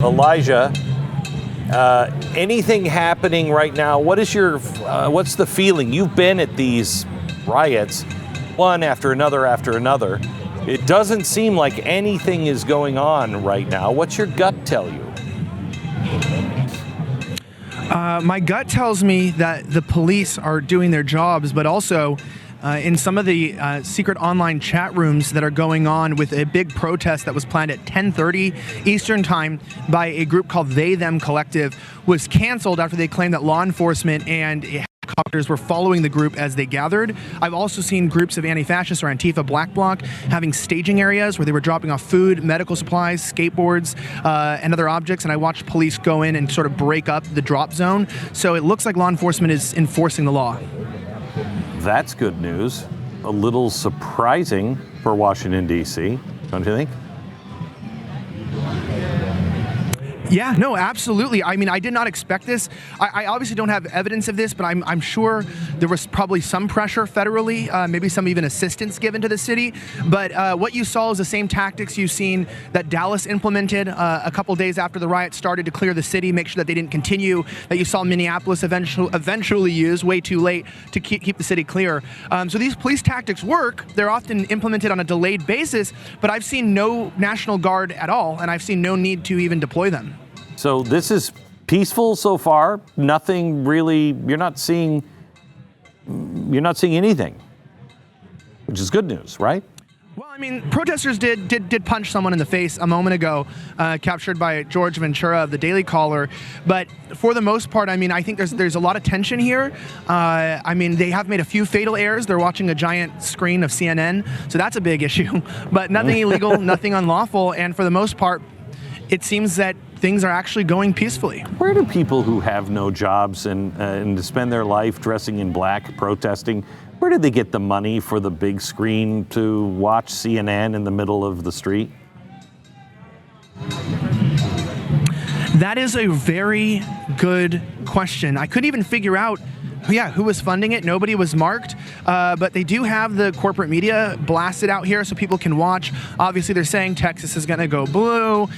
Elijah, anything happening right now? What is your, what's the feeling? You've been at these riots, one after another after another. It doesn't seem like anything is going on right now. What's your gut tell you? My gut tells me that the police are doing their jobs, but also in some of the secret online chat rooms that are going on with a big protest that was planned at 10:30 Eastern time by a group called They Them Collective was canceled after they claimed that law enforcement and helicopters were following the group as they gathered. I've also seen groups of anti-fascists or Antifa Black Bloc having staging areas where they were dropping off food, medical supplies, skateboards, and other objects, and I watched police go in and sort of break up the drop zone. So it looks like law enforcement is enforcing the law. That's good news. A little surprising for Washington, D.C., don't you think? Yeah, no, absolutely. I mean, I did not expect this. I obviously don't have evidence of this, but I'm sure there was probably some pressure federally, maybe some even assistance given to the city. But what you saw is the same tactics you've seen that Dallas implemented a couple days after the riot started to clear the city, make sure that they didn't continue, that you saw Minneapolis eventually use way too late to keep the city clear. So these police tactics work. They're often implemented on a delayed basis, but I've seen no National Guard at all, and I've seen no need to even deploy them. So this is peaceful so far. Nothing really. You're not seeing anything, which is good news, right? Well, I mean, protesters did punch someone in the face a moment ago, captured by George Ventura of the Daily Caller. But for the most part, I mean, I think there's a lot of tension here. I mean, they have made a few fatal errors. They're watching a giant screen of CNN, so that's a big issue. But nothing illegal, nothing unlawful, and for the most part, it seems that things are actually going peacefully. Where do people who have no jobs and spend their life dressing in black, protesting, where do they get the money for the big screen to watch CNN in the middle of the street? That is a very good question. I couldn't even figure out who was funding it. Nobody was marked, but they do have the corporate media blasted out here so people can watch. Obviously, they're saying Texas is going to go blue.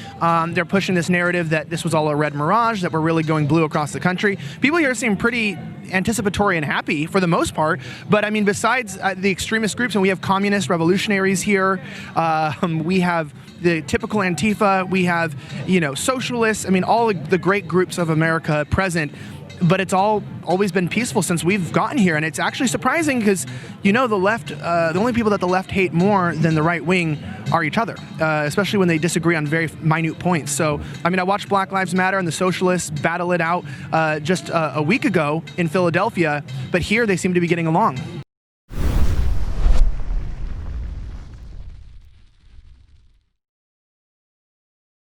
They're pushing this narrative that this was all a red mirage, that we're really going blue across the country. People here seem pretty anticipatory and happy for the most part, but I mean, besides the extremist groups, and we have communist revolutionaries here, we have the typical Antifa, we have, socialists, I mean, all the great groups of America present. But it's always been peaceful since we've gotten here, and it's actually surprising because, the left, the only people that the left hate more than the right wing are each other, especially when they disagree on very minute points. So, I mean, I watched Black Lives Matter and the socialists battle it out just a week ago in Philadelphia, but here they seem to be getting along.